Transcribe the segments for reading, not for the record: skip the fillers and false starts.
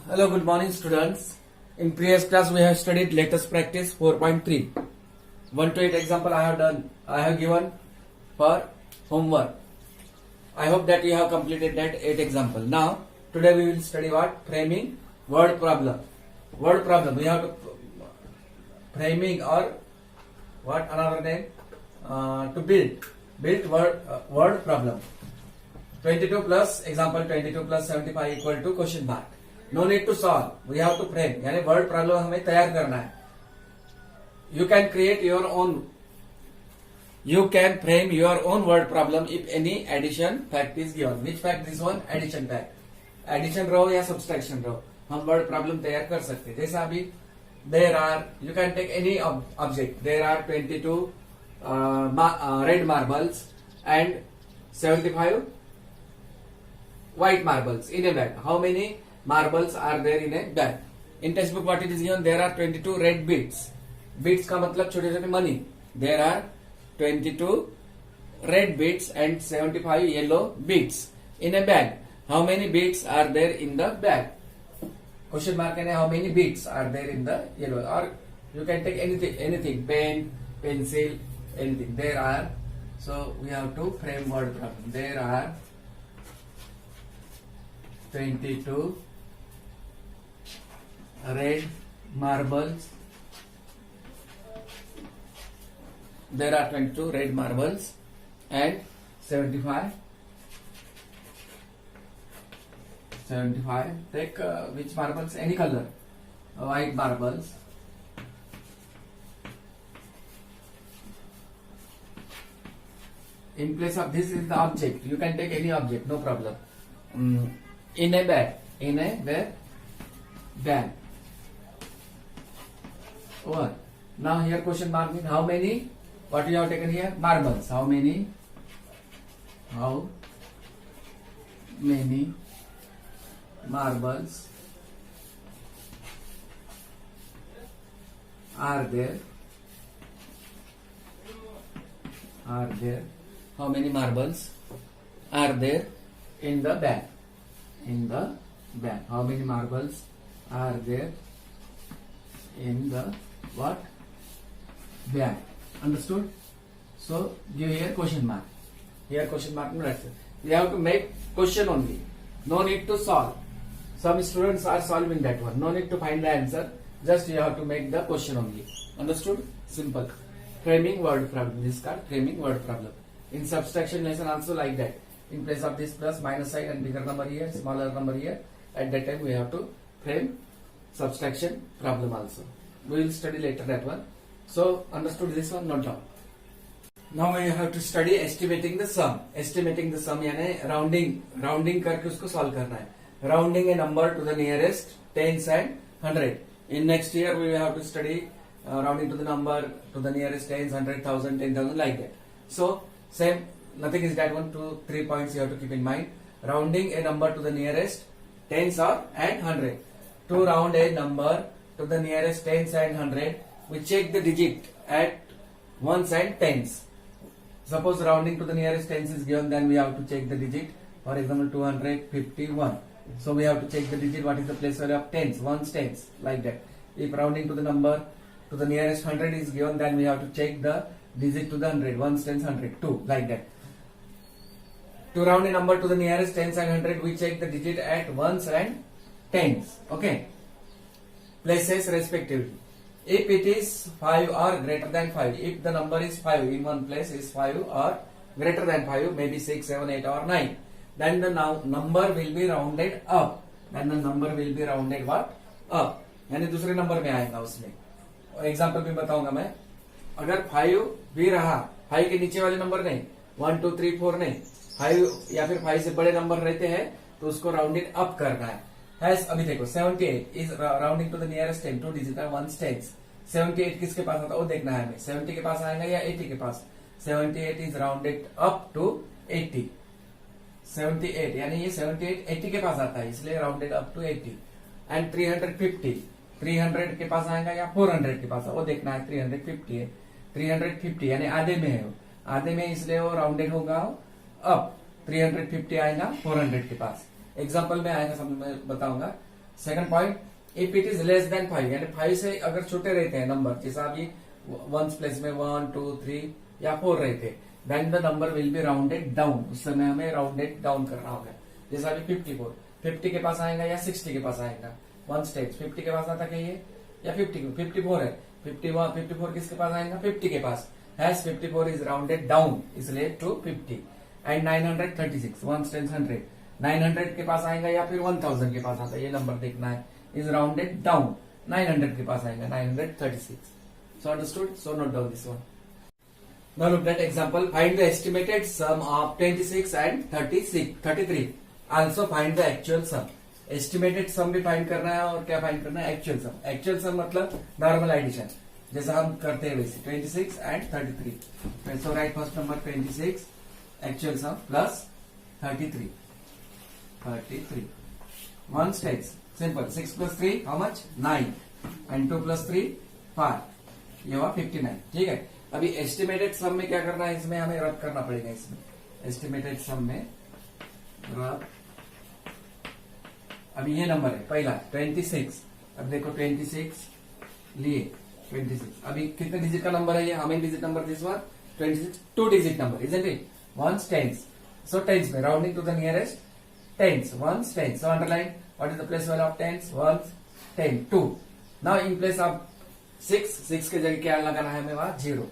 Hello, good morning, students. In previous class, we have studied latest practice 4.3. 1 to 8 example I have given for homework. I hope that you have completed that 8 example. Now, today we will study what? Framing word problem. Word problem. We have to framing or what another name to build word problem. 22 plus example 22 plus 75 equal to question mark. No need to solve. We have to frame. यानी word problem हमें तैयार करना है. You can create your own. You can frame your own word problem if any addition fact is given. Which fact this one? Addition fact. Addition रहो या subtraction रहो, हम word problem तैयार कर सकते हैं. जैसा अभी there are, you can take any object. There are 22 red marbles and 75 white marbles in a bag. How many marbles are there in a bag? In textbook what it is given? There are 22 red beads. Beads का मतलब छोटे छोटे money. There are 22 red beads and 75 yellow beads in a bag. How many beads are there in the bag? Question mark है how many beads are there in the yellow, or you can take anything, pen, pencil, anything. There are, so we have to frame word problem. There are 22 red marbles. There are 22 red marbles and 75. Take which marbles? Any color. White marbles. In place of this is the object. You can take any object, no problem. In a bag. In a bag. Over. Now here question mark means how many? What you have taken here? Marbles. How many? How many marbles are there? How many marbles are there in the bag? In the bag. How many marbles are there in the what? Bag. Understood? So give here question mark. Here question mark no answer. You have to make question only. No need to solve. Some students are solving that one. No need to find the answer. Just you have to make the question only. Understood? Simple. Framing word problem. This is called framing word problem. In subtraction lesson also like that. In place of this plus minus sign and bigger number here, smaller number here. At that time we have to frame subtraction problem also. We will study later that one. So understood this one? Note down. Now we have to study estimating the sum. Estimating the sum यानी rounding करके उसको solve करना है. Rounding a number to the nearest tens and 100. In next year we will have to study rounding to the number to the nearest tens, 100,000, 10,000 like that. So same, nothing is that 1, 2, 3 points you have to keep in mind. Rounding a number to the nearest tens or and 100. To round a number to the nearest tens and 100, we check the digit at ones and tens. Suppose rounding to the nearest tens is given, then we have to check the digit. For example, 251. So we have to check the digit. What is the place value of tens? Ones, tens, like that. If rounding to the number to the nearest 100 is given, then we have to check the digit to the 100. Ones, tens, 100, 2, like that. To round a number to the nearest tens and 100, we check the digit at ones and tens. Okay. Places respectively. If it is 5 or greater than 5, if the number is 5 in one place is 5 or greater than 5, maybe 6, 7, 8 or 9, then the number will be rounded up. Then the number will be rounded what? Up. यानी दूसरे number में आएगा उसमें. और example भी बताऊंगा मैं. अगर 5 भी रहा, 5 के नीचे वाले नंबर नहीं, 1, 2, 3, 4 नहीं, 5 या फिर 5 से बड़े नंबर रहते हैं तो उसको राउंडेड अप करना है. अभी देखो 78 is rounding to the nearest 10, 2 digit है, 1 टेंस. 78 किसके पास आता है वो देखना है हमें. 70 के पास आएगा या 80 के पास. 78 इज राउंडेड अप टू 80. 78 यानी ये 78 80 के पास आता है, इसलिए राउंडेड अप टू 80. एंड 300 के पास आएगा या 400 के पास, वो देखना है. 350 है, 350 यानी आधे में है, आधे में इसलिए वो राउंडेड होगा अप. 350 आएगा 400 के पास. एग्जाम्पल में आएगा, सब मैं बताऊंगा. Second point, if it is less than 5, यानी 5 से अगर छोटे रहते हैं नंबर, जैसा अभी वंस प्लेस में 1 2 3 या 4 रहते, then the number will be rounded down, उस समय हमें राउंडेड डाउन करना होगा। जैसा अभी 54, 50 के पास आएगा या 60 के पास आएगा, वन स्टेज 50 के पास आता क्या ये, या 54 है, 54 किसके पास आएगा, 50 के पास, हैज 54 इज राउंडेड डाउन इसलिए टू 50। एंड 936 वन स्टेज 100, 900 के पास आएगा या फिर 1000 के पास आता है, ये नंबर देखना है, इज राउंडेड डाउन, 900 के पास आएगा 936। So understood, so note down this one. Now look at example. Find the estimated sum of 26 and 33. Also find the actual sum. Estimated sum भी फाइंड करना है और क्या फाइंड करना है, एक्चुअल सम। एक्चुअल सम मतलब नॉर्मल एडिशन, जैसा हम करते हैं वैसे, 26 and 33। So write first number 26 actual sum plus 33। One stage simple, 6 plus 3 how much, 9 and 2 plus 3 5, ये हुआ 59। ठीक है, अभी एस्टिमेटेड सम में क्या करना है, इसमें हमें रद्द करना पड़ेगा, इसमें एस्टिमेटेड सम में रद्द। अभी ये नंबर है पहला 26, अब देखो 26 लिए 26, अभी कितने डिजिट का नंबर है ये, हमें digit number this one 26, 2 digit number isn't it, ones tens, so tens में rounding to the nearest tens, ones tens, so underline what is the place value of tens, ones 10 2। Now in place of 6 के जगह क्या लगाना है हमें, वहां 0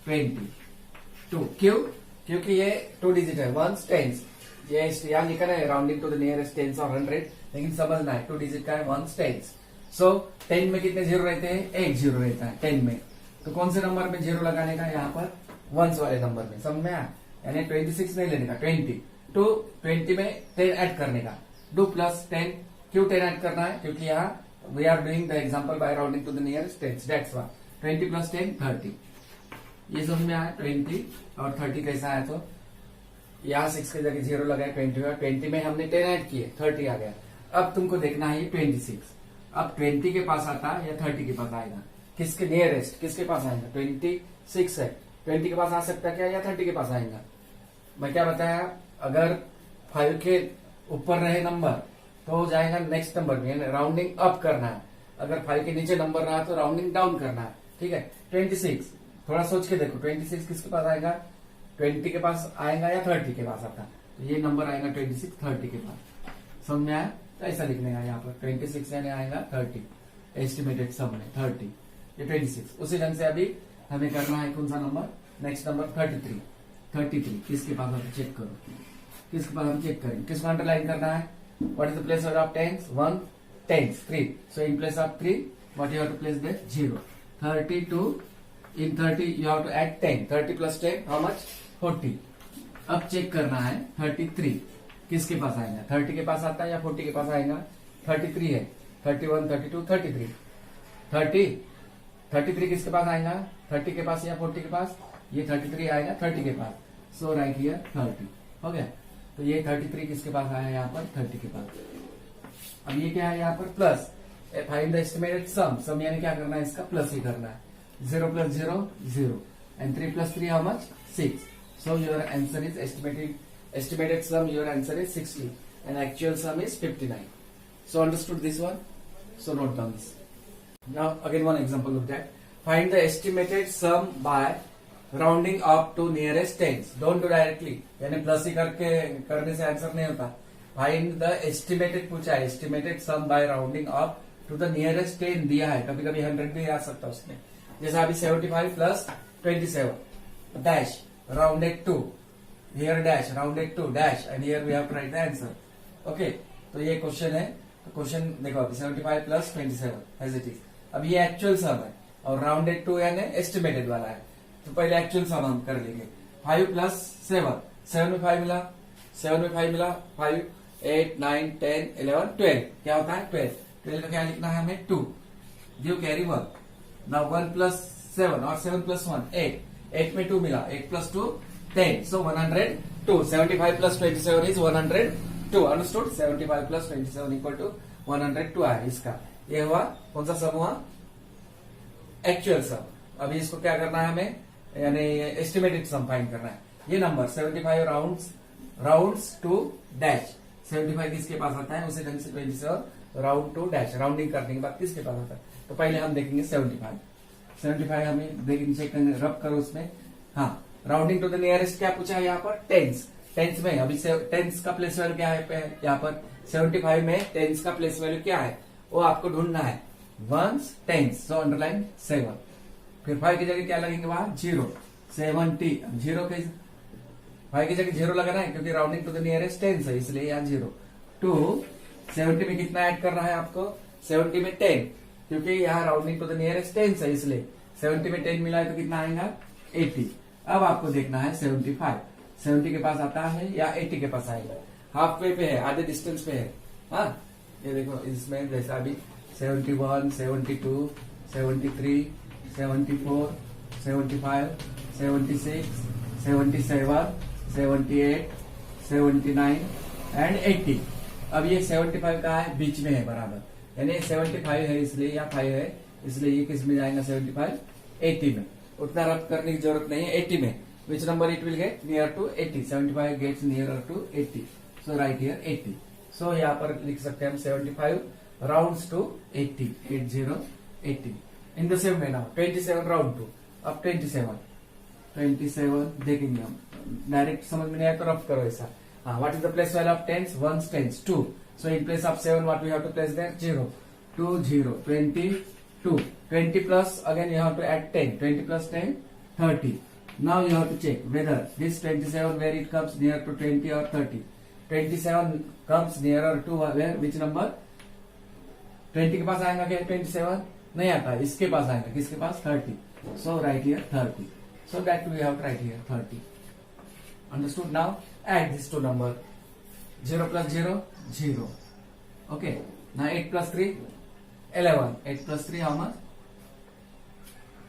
22। क्यों, क्योंकि ये 2 डिजिट है, वंस टेंस, ये यहाँ लिखा है rounding to the nearest tens और 100, लेकिन समझना है 2 डिजिट का है, वंस टेंस। सो 10 में कितने जीरो रहते हैं, 1 जीरो रहता है 10 में, तो कौन से नंबर में जीरो लगाने का, यहाँ पर वंस वाले नंबर में, समझ में आया, यानी 26 नहीं लेने का, 20 टू 20 में 10 ऐड करने का, 2 प्लस 10, क्यों 10 ऐड करना है, क्योंकि यहाँ we are doing the example by rounding to the nearest tens, that's why 20 plus 10 30। ये समझ में आया, 20 और 30 कैसा आया, तो यहाँ 6 के जगह 0 लगाए, 20 और 20 में हमने 10 ऐड किए, 30 आ गया। अब तुमको देखना है ये 26, अब 20 के पास आता है या 30 के पास आएगा, किसके नियरेस्ट, किसके पास आएगा, 26 है, 20 के पास आ सकता है क्या, या 30 के पास आएगा। मैं क्या बताया, अगर 5 के ऊपर रहे नंबर तो हो जाएगा नेक्स्ट नंबर में, राउंडिंग अप करना है, अगर 5 के नीचे नंबर रहा तो राउंडिंग डाउन करना है। ठीक है, 26 थोड़ा सोच के देखो, 26 किसके पास आएगा, 20 के पास आएगा या 30 के पास आता है, तो ये नंबर आएगा 26 30 के पास, समझ में आया, तो ऐसा लिखने का यहाँ पर 26 यानी आएगा 30, एस्टिमेटेड सम में 30, ये 26। उसी ढंग से अभी हमें करना है कौन सा नंबर, नेक्स्ट नंबर 33 किसके पास आता है, चेक करो, किसके पास हम चेक करेंगे, किसको अंडरलाइन करना है, what is the place of tens, 1 tens 3, so in place of 3 what you have to place there, 0। 32, in 30 you have to add 10, 30 plus 10 how much, 40। अब चेक करना है 33 किसके पास आएगा, 30 के पास आता है या 40 के पास आएगा, 33 है, 31 32 33 33 किसके पास आएगा, 30 के पास या 40 के पास, ये 33 आएगा 30 के पास, सो राइट हियर 30, हो गया। तो ये 33 किसके पास आया, यहाँ पर 30 के पास। अब ये क्या है, यहाँ पर प्लस, फाइंड द एस्टिमेटेड सम यानी क्या करना है, इसका प्लस ही करना है, 0 plus 0 0 and 3 plus 3 how much, 6। So your answer is estimated sum, your answer is 60 and actual sum is 59। So understood this one, so note down this। Now again one example looked at, find the estimated sum by rounding up to nearest tens, don't do directly, यानी plus ही करने से answer नहीं होता, find the estimated पूछा है, estimated sum by rounding up to the nearest 10 दिया है, कभी कभी 100 भी आ सकता है उसमें, जैसा अभी 75 plus 27 dash rounded to, here dash rounded to dash and here we have to write the answer. Okay, तो ये क्वेश्चन है, तो क्वेश्चन देखो अभी 75 प्लस 27 एज इट इज। अब ये एक्चुअल सम है और राउंडेड टू यानी एस्टिमेटेड वाला है, तो पहले एक्चुअल सम हम कर लेंगे। 5 प्लस 7 में 5 मिला, 5 8 9 10 11 12, क्या होता है 12 का क्या लिखना है हमें 2, गिव कैरी 1। नाउ 1 प्लस 7 और 7 प्लस 1 8 में 2 मिला, 8 plus 2 10, so 102। 75 plus 27 is 102, understood, 75 plus 27 equal to 102 है इसका, ये हुआ कौन सा सम हुआ, एक्चुअल सम। अभी इसको क्या करना है हमें, यानी एस्टिमेटेड सम फाइंड करना है। ये नंबर 75 राउंड्स टू डैश, 75 किसके पास आता है, उसी ढंग से 27 राउंड टू डैश, राउंडिंग करने के बाद किसके पास आता है? तो पहले हम देखेंगे 75। 75 हमें देखेंगे, चेक करेंगे, रब करो उसमें। हाँ, राउंडिंग टू द नियरेस्ट क्या पूछा है यहाँ पर? टेंस। टेंस में अभी टेंस का प्लेस वैल्यू क्या है यहाँ पर? 75 में टेंस का प्लेस वैल्यू क्या है वो आपको ढूंढना है। Once tens, so underline 7। फिर 5 की जगह क्या लगेंगे वहां? 0। 70, 0 के 5 की जगह 0 लगाना है क्योंकि rounding to the nearest tens है, इसलिए यहाँ 0। टू 70 में कितना ऐड कर रहा है आपको? 70 में 10, क्योंकि यहाँ rounding to the nearest tens है, इसलिए 70 में 10 मिला है तो कितना आएगा? 80। अब आपको देखना है 75 70 के पास आता है या 80 के पास आएगा? हाफ वे पे है, आधे डिस्टेंस पे है। हाँ, ये देखो इसमें जैसा अभी 71, 72, 73, 74, 75, 76, 77, 78, 79 एंड 80। अब ये 75 का है, बीच में है बराबर, यानी 75 है इसलिए, या 5 है इसलिए ये किस में जाएगा? 75, 80 में। उतना रब करने की जरूरत नहीं है। 80 में which number it will get? Near to 80। 75 gets near to 80, so right here 80। So यहाँ पर लिख सकते हैं हम 75 rounds to 80, 80, 80। In the same way now 27 round to, अब 27 देखेंगे हम, डायरेक्ट समझ में नहीं आया तो रफ करो ऐसा। हाँ, what is the place value of tens? Ones tens 2, so in place of 7 what we have to place there? 0, 2, 0, 22, 20 plus again you have to add 10, 20 plus 10, 30. Now you have to check whether this 27 where it comes near to 20 or 30. 27 comes nearer to where, which number? 20 के पास आएगा क्या? 27 नहीं आता, इसके पास आएगा, किसके पास? 30. So write here 30. So that we have to write here 30. Understood? Now add these two number. 0 plus 0, 0. Okay. Now 8 plus 3, 11. 8 plus 3 how much?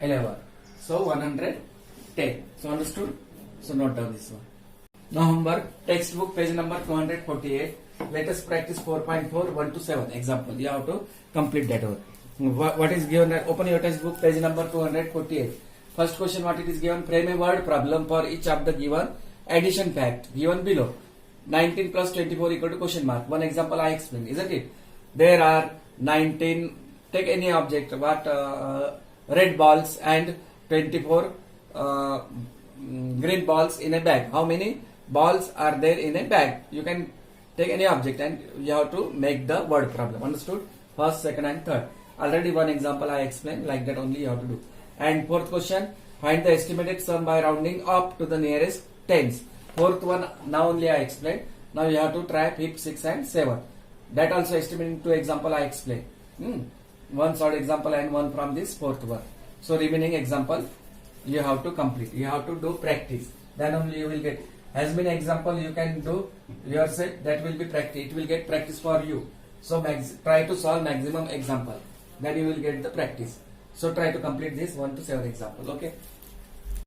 11. So 110. So understood? So note down this one. Now homework, textbook page number 248. Let us practice 4.4, 1 to 7. Example. You have to complete that one. What is given? Open your textbook page number 248. First question, what it is given? Frame a word problem for each of the given addition fact given below. 19 plus 24 equal to question mark. One example I explain, isn't it? There are 19, take any object, what red balls and 24 green balls in a bag. How many balls are there in a bag? You can take any object and you have to make the word problem. Understood? First, second and third. Already one example I explained, like that only you have to do. And fourth question, find the estimated sum by rounding up to the nearest tens. Fourth one, now only I explained. Now you have to try fifth, sixth and seventh. That also estimating two example I explained. One short example and one from this fourth one. So remaining example you have to complete. You have to do practice. Then only you will get. As many example you can do yourself, that will be practice. It will get practice for you. So try to solve maximum example. Then you will get the practice. So try to complete this 1 to 7 example. Okay.